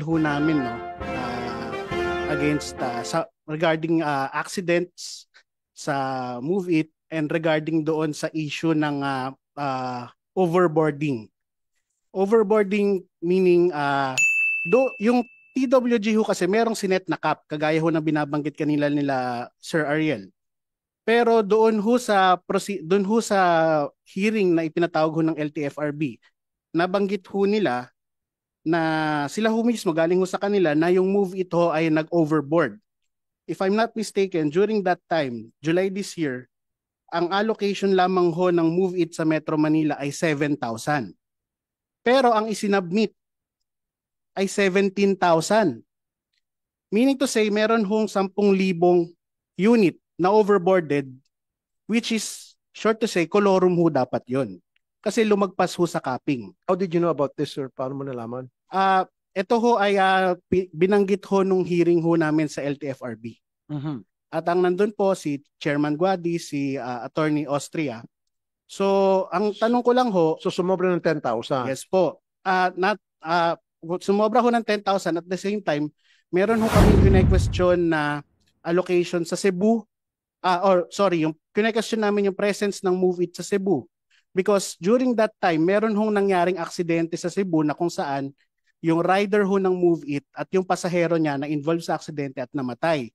ho namin no against regarding accidents sa Move It and regarding doon sa issue ng overboarding. Overboarding meaning yung TWG ho kasi merong sinet na cap kagaya ho ng binabanggit kanila nila Sir Ariel. Pero doon ho sa hearing na ipinatawag ho ng LTFRB, nabanggit ho nila na sila ho mismo galing ho sa kanila na yung Move It ho ay nag-overboard. If I'm not mistaken, during that time, July this year, ang allocation lamang ho ng Move It sa Metro Manila ay 7,000. Pero ang isinabmit ay 17,000. Meaning to say, meron hong 10,000 unit na overboarded, which is, short to say, kolorum ho dapat yon. Kasi lumagpas ho sa capping. How did you know about this, sir? Paano mo nalaman? Ito ho ay binanggit ho nung hearing ho namin sa LTFRB. At ang nandun po si Chairman Guadi, si Attorney Austria. So, ang tanong ko lang ho, So, sumobra ng 10,000? yes po. Sumobra ho ng 10,000 at the same time, meron ho kami kine-question na allocation sa Cebu. Yung kine-question namin yung presence ng Move It sa Cebu. Because during that time, meron hong nangyaring aksidente sa Cebu na kung saan yung rider ho ng Move It at yung pasahero niya na involved sa aksidente at namatay.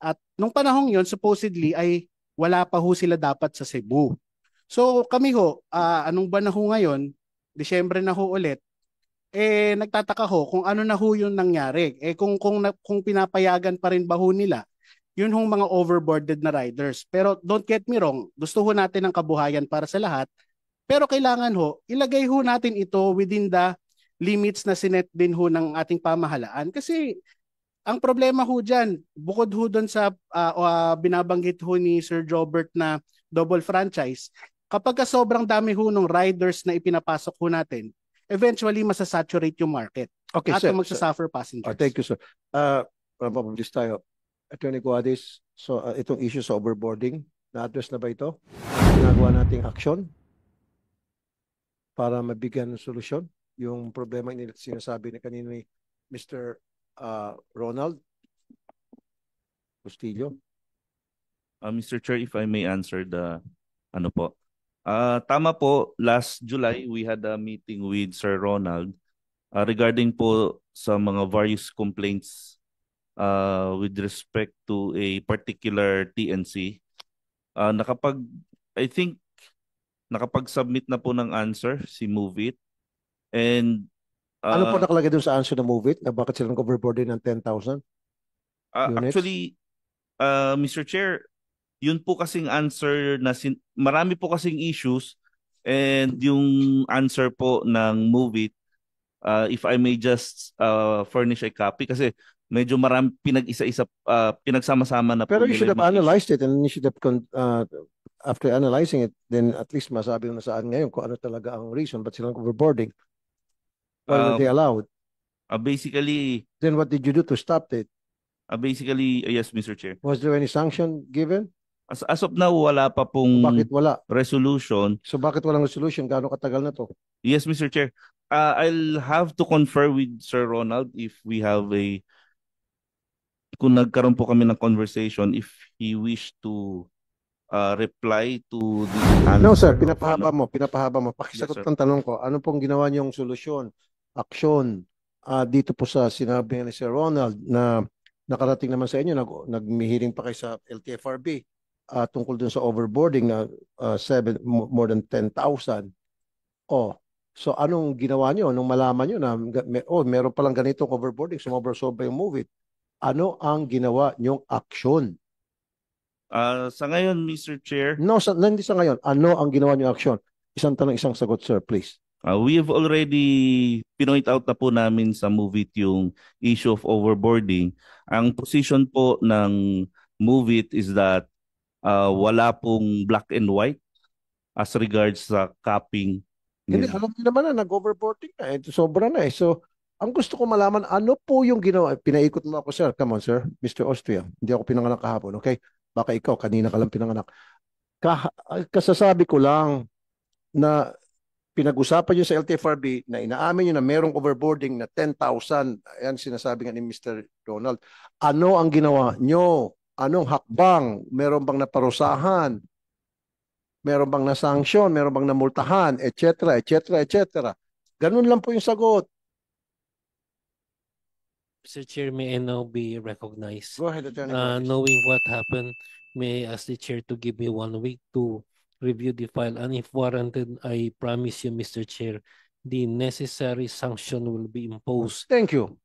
At nung panahong yon supposedly ay wala pa ho sila dapat sa Cebu. So kami ho, anong ba na ho ngayon, Disyembre na ho ulit, nagtataka ho kung ano na ho yung nangyari. Kung pinapayagan pa rin ba ho nila yun hong mga overboarded na riders. Pero don't get me wrong, gusto ho natin ng kabuhayan para sa lahat. Pero kailangan ho, ilagay ho natin ito within the limits na sinet din ho ng ating pamahalaan. Kasi ang problema ho dyan, bukod ho doon sa binabanggit ho ni Sir Jobert na double franchise, kapag sobrang dami ho ng riders na ipinapasok ho natin, eventually masasaturate yung market. Okay, at sir. magsasuffer passengers. Thank you, sir. Mapapabilis tayo. Attorney Guadis, so itong issue sa overboarding, na-address na ba ito? Ginagawa nating action para mabigyan ng solusyon yung problema na sinasabi ni kanina ni Mr. Ronald Bustillo. Mr. Chair, if I may answer the ano po. Tama po, last July we had a meeting with Sir Ronald regarding po sa mga various complaints with respect to a particular TNC. I think nakapag-submit na po ng answer si Move It. And ano po nakalagay doon sa answer na Move It? Na bakit sila nag-overboarding ng 10,000? Actually, Mr. Chair, yun po kasing answer na marami po kasing issues, and yung answer po ng Move It, if I may just furnish a copy kasi medyo marami pinag-isa-isa, pinagsama-sama na po. Pero you should have analyzed it, and you should have after analyzing it, then at least masabi na saan ngayon kung ano talaga ang reason ba't silang overboarding. Why were they allowed? Basically, then what did you do to stop it? Basically, yes, Mr. Chair. Was there any sanction given? As of now, wala pa pong bakit wala? Resolution. So bakit walang resolution? Gaano katagal na to? Yes, Mr. Chair. I'll have to confer with Sir Ronald if we have kung nagkaroon po kami ng conversation, if he wish to reply to the answer. No, sir. Pinapahaba mo. Pakisagot Yes, ng tanong ko. Ano pong ginawa niyong solusyon, aksyon, dito po sa sinabi ni Sir Ronald na nakarating naman sa inyo, nagmihiring pa kayo sa LTFRB tungkol dun sa overboarding na more than 10,000. So anong ginawa niyo nung malaman niyo na meron palang ganitong overboarding, sumobra-sobra yung Move It? Ano ang ginawa niyong aksyon? Sa ngayon, Mr. Chair. No, hindi sa ngayon. Ano ang ginawa niyong aksyon? Isang tanong, isang sagot, sir, please. We have already pinoint out na po namin sa Move It yung issue of overboarding. Ang position po ng Move It is that wala pong black and white as regards sa capping. Hindi, alam niyo naman na nag-overboarding na. Sobra na eh. So, ang gusto ko malaman, ano po yung ginawa? Pinaikot mo ako, sir. Come on, sir. Mr. Austria. Hindi ako pinanganak kahapon, okay? Baka ikaw, kanina ka lang pinanganak. Kasasabi ko lang na pinag-usapan nyo sa LTFRB na inaamin nyo na merong overboarding na 10,000, ayan sinasabi nga ni Mr. Ronald, ano ang ginawa nyo? Anong hakbang? Meron bang naparusahan? Meron bang na-sanction? Meron bang namultahan? Etc. Ganun lang po yung sagot. Mr. Chair, may I now be recognized? Go ahead, Attorney Cortes. Knowing what happened, may I ask the chair to give me 1 week to review the file, and if warranted, I promise you, Mr. Chair, the necessary sanction will be imposed. Thank you.